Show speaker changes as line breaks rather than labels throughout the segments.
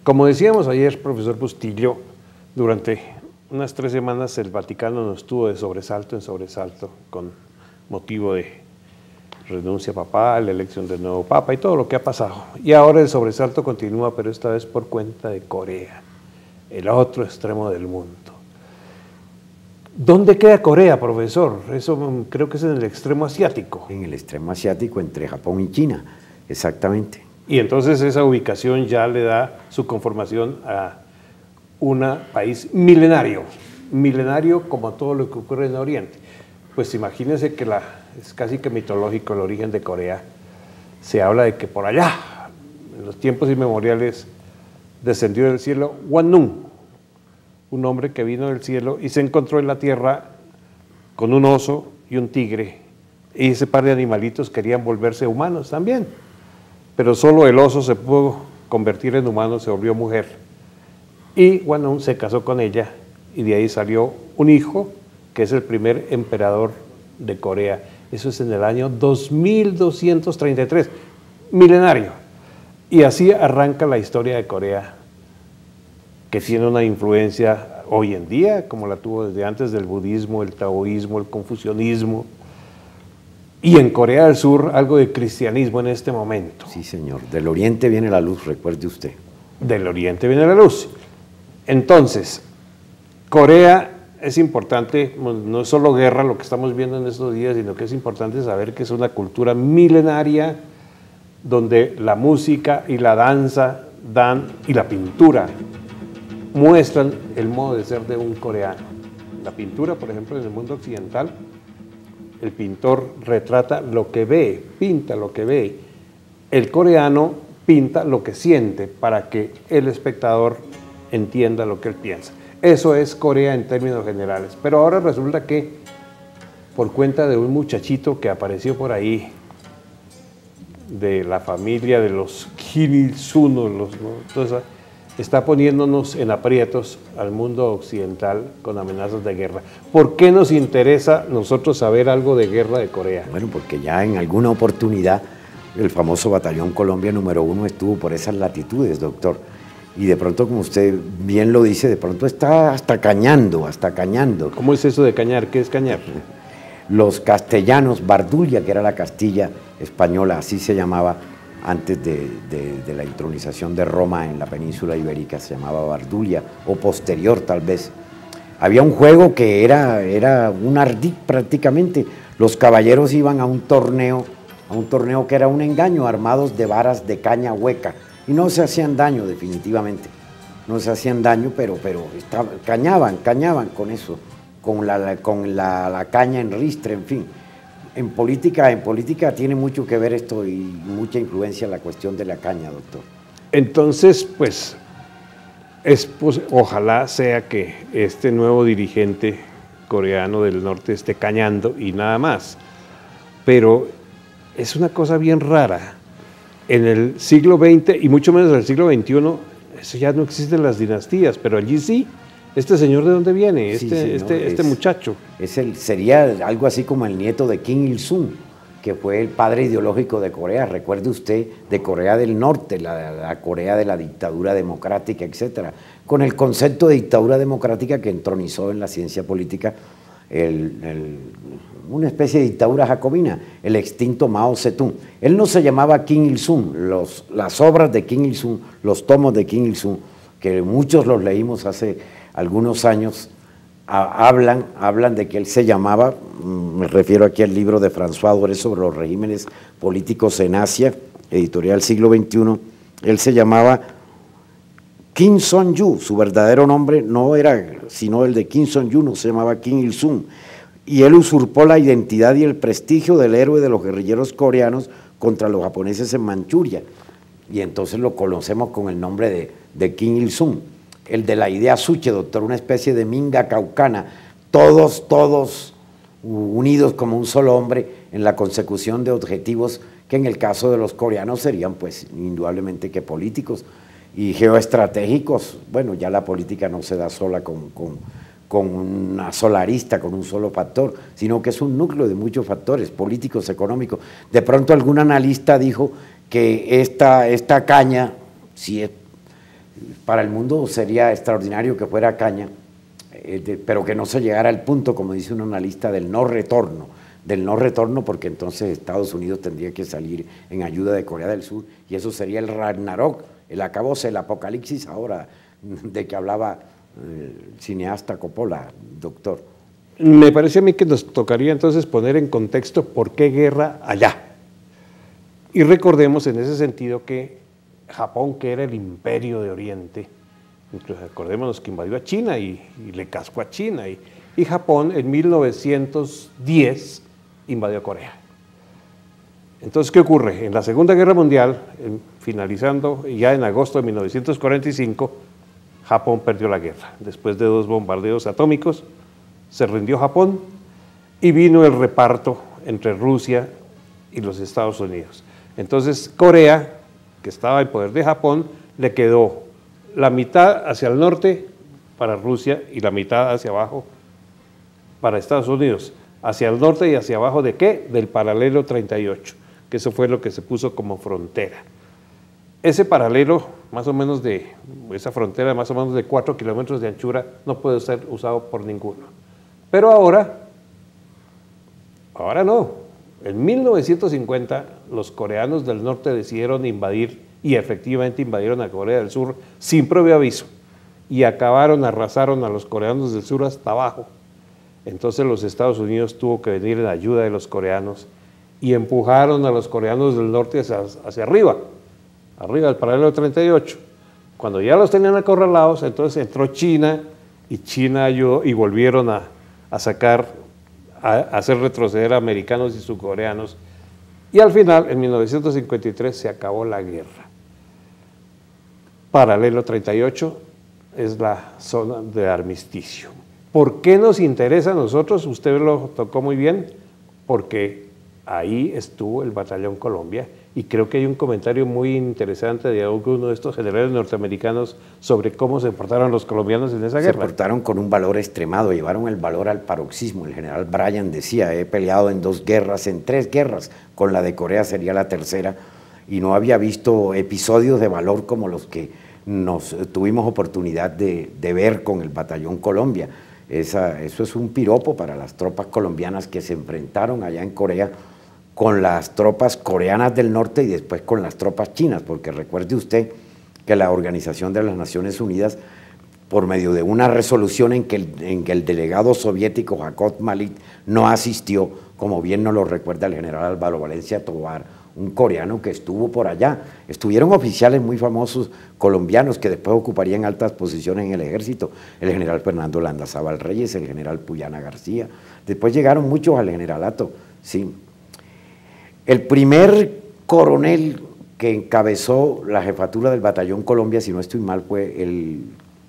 Como decíamos ayer, profesor Bustillo, durante unas 3 semanas el Vaticano nos tuvo de sobresalto en sobresalto con motivo de renuncia papal, elección del nuevo papa y todo lo que ha pasado. Y ahora el sobresalto continúa, pero esta vez por cuenta de Corea, el otro extremo del mundo. ¿Dónde queda Corea, profesor? Eso creo que es en el extremo asiático.
En el extremo asiático, entre Japón y China, exactamente.
Y entonces esa ubicación ya le da su conformación a un país milenario como todo lo que ocurre en Oriente. Pues imagínense que es casi que mitológico el origen de Corea. Se habla de que por allá, en los tiempos inmemoriales, descendió del cielo Wanun, un hombre que vino del cielo y se encontró en la tierra con un oso y un tigre. Y ese par de animalitos querían volverse humanos también. Pero solo el oso se pudo convertir en humano, se volvió mujer. Y Wanun se casó con ella y de ahí salió un hijo que es el primer emperador de Corea. Eso es en el año 2233, milenario. Y así arranca la historia de Corea, que tiene una influencia hoy en día, como la tuvo desde antes del budismo, el taoísmo, el confucianismo. Y en Corea del Sur, algo de cristianismo en este momento.
Sí, señor. Del oriente viene la luz, recuerde usted.
Del oriente viene la luz. Entonces, Corea es importante, no es solo guerra lo que estamos viendo en estos días, sino que es importante saber que es una cultura milenaria donde la música y la danza y la pintura muestran el modo de ser de un coreano. La pintura, por ejemplo, en el mundo occidental, el pintor retrata lo que ve, pinta lo que ve. El coreano pinta lo que siente para que el espectador entienda lo que él piensa. Eso es Corea en términos generales. Pero ahora resulta que, por cuenta de un muchachito que apareció por ahí, de la familia de los Kim Il-sung, entonces, está poniéndonos en aprietos al mundo occidental con amenazas de guerra. ¿Por qué nos interesa nosotros saber algo de guerra de Corea?
Bueno, porque ya en alguna oportunidad el famoso Batallón Colombia número 1 estuvo por esas latitudes, doctor. Y de pronto, como usted bien lo dice, de pronto está hasta cañando.
¿Cómo es eso de cañar? ¿Qué es cañar?
Los castellanos, Bardulia, que era la Castilla española, así se llamaba antes de la intronización de Roma en la península ibérica, se llamaba Bardulia, o posterior tal vez. Había un juego que era un ardid prácticamente. Los caballeros iban a un torneo que era un engaño, armados de varas de caña hueca, y no se hacían daño definitivamente, no se hacían daño, pero cañaban con eso, con la caña en ristre, en fin. En política tiene mucho que ver esto y mucha influencia la cuestión de la caña, doctor.
Entonces, pues ojalá sea que este nuevo dirigente coreano del norte esté cañando y nada más. Pero es una cosa bien rara. En el siglo XX y mucho menos en el siglo XXI, eso ya no existen las dinastías, pero allí sí. ¿Este señor de dónde viene? Este muchacho.
Sería algo así como el nieto de Kim Il-sung, que fue el padre ideológico de Corea. Recuerde usted, de Corea del Norte, la Corea de la dictadura democrática, etcétera, con el concepto de dictadura democrática que entronizó en la ciencia política una especie de dictadura jacobina, el extinto Mao Zedong. Él no se llamaba Kim Il-sung, las obras de Kim Il-sung, los tomos de Kim Il-sung, que muchos los leímos hace algunos años, hablan de que él se llamaba, me refiero aquí al libro de François Doré sobre los regímenes políticos en Asia, editorial Siglo XXI, él se llamaba Kim Song-yu, su verdadero nombre no era sino el de Kim Song-yu, no se llamaba Kim Il-sung, y él usurpó la identidad y el prestigio del héroe de los guerrilleros coreanos contra los japoneses en Manchuria, y entonces lo conocemos con el nombre de Kim Il-sung, el de la idea Suche, doctor, una especie de minga caucana, todos unidos como un solo hombre en la consecución de objetivos que en el caso de los coreanos serían pues indudablemente que políticos y geoestratégicos. Bueno, ya la política no se da sola con una sola arista, con un solo factor, sino que es un núcleo de muchos factores políticos, económicos. De pronto algún analista dijo que esta caña, si Para el mundo sería extraordinario que fuera caña, pero que no se llegara al punto, como dice un analista, del no retorno, porque entonces Estados Unidos tendría que salir en ayuda de Corea del Sur, y eso sería el Ragnarok, el acabose, el apocalipsis ahora, de que hablaba el cineasta Coppola, doctor.
Me parece a mí que nos tocaría entonces poner en contexto por qué guerra allá. Y recordemos en ese sentido que Japón, que era el imperio de Oriente, incluso acordémonos que invadió a China y le cascó a China, y Japón en 1910 invadió a Corea. Entonces, ¿qué ocurre? En la Segunda Guerra Mundial, finalizando ya en agosto de 1945, Japón perdió la guerra. Después de 2 bombardeos atómicos, se rindió Japón y vino el reparto entre Rusia y los Estados Unidos. Entonces, Corea, que estaba en poder de Japón, le quedó la mitad hacia el norte para Rusia y la mitad hacia abajo para Estados Unidos. Hacia el norte y hacia abajo, ¿de qué? Del paralelo 38, que eso fue lo que se puso como frontera. Ese paralelo, más o menos esa frontera, más o menos de 4 kilómetros de anchura, no puede ser usado por ninguno. Pero ahora no. En 1950, los coreanos del norte decidieron invadir, y efectivamente invadieron a Corea del Sur sin previo aviso, y arrasaron a los coreanos del sur hasta abajo. Entonces los Estados Unidos tuvo que venir en ayuda de los coreanos, y empujaron a los coreanos del norte hacia arriba del paralelo 38. Cuando ya los tenían acorralados, entonces entró China, y China ayudó, y volvieron a hacer retroceder a americanos y surcoreanos, y al final, en 1953, se acabó la guerra. Paralelo 38 es la zona de armisticio. ¿Por qué nos interesa a nosotros? Usted lo tocó muy bien, porque ahí estuvo el Batallón Colombia, y creo que hay un comentario muy interesante de alguno de estos generales norteamericanos sobre cómo se portaron los colombianos en esa guerra.
Se portaron con un valor extremado, llevaron el valor al paroxismo. El general Bryan decía, he peleado en 2 guerras, en 3 guerras, con la de Corea sería la tercera, y no había visto episodios de valor como los que nos tuvimos oportunidad de ver con el Batallón Colombia. Eso es un piropo para las tropas colombianas que se enfrentaron allá en Corea con las tropas coreanas del norte y después con las tropas chinas, porque recuerde usted que la Organización de las Naciones Unidas, por medio de una resolución en que el delegado soviético Jacob Malik no asistió, como bien nos lo recuerda el general Álvaro Valencia Tovar, un coreano que estuvo por allá. Estuvieron oficiales muy famosos colombianos que después ocuparían altas posiciones en el ejército, el general Fernando Landazábal Reyes, el general Puyana García, después llegaron muchos al generalato, sí. El primer coronel que encabezó la jefatura del Batallón Colombia, si no estoy mal, fue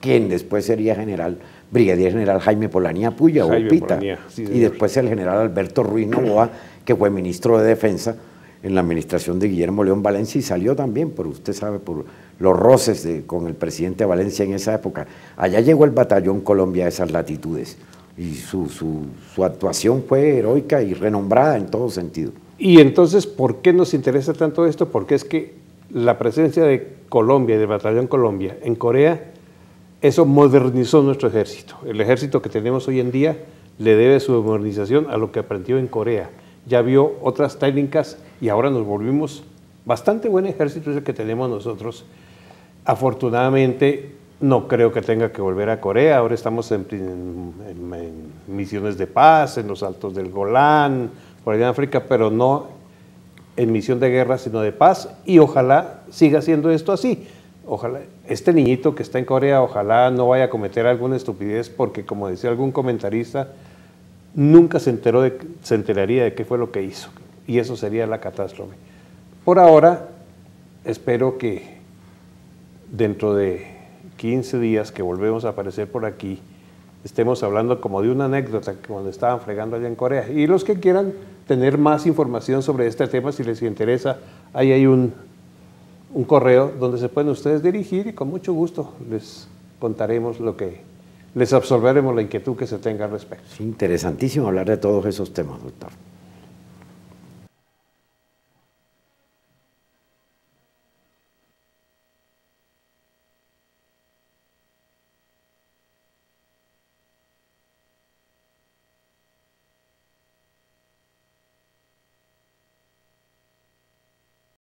quien después sería brigadier general Jaime Polanía Puya, o Pita, sí, y después el general Alberto Ruiz Novoa, que fue ministro de Defensa en la administración de Guillermo León Valencia, y salió también, por usted sabe, por los roces con el presidente Valencia en esa época. Allá llegó el Batallón Colombia a esas latitudes, y su actuación fue heroica y renombrada en todo sentido.
Y entonces, ¿por qué nos interesa tanto esto? Porque es que la presencia de Colombia, del Batallón Colombia, en Corea, eso modernizó nuestro ejército. El ejército que tenemos hoy en día le debe su modernización a lo que aprendió en Corea. Ya vio otras técnicas y ahora nos volvimos bastante buen ejército el que tenemos nosotros. Afortunadamente, no creo que tenga que volver a Corea. Ahora estamos en misiones de paz, en los altos del Golán, por allá en África, pero no en misión de guerra, sino de paz, y ojalá siga siendo esto así. Ojalá este niñito que está en Corea, ojalá no vaya a cometer alguna estupidez, porque como decía algún comentarista, nunca se enteraría de qué fue lo que hizo, y eso sería la catástrofe. Por ahora, espero que dentro de 15 días que volvemos a aparecer por aquí, estemos hablando como de una anécdota que cuando estaban fregando allá en Corea. Y los que quieran tener más información sobre este tema, si les interesa, ahí hay un correo donde se pueden ustedes dirigir, y con mucho gusto les contaremos les absolveremos la inquietud que se tenga al respecto.
Es interesantísimo hablar de todos esos temas, doctor.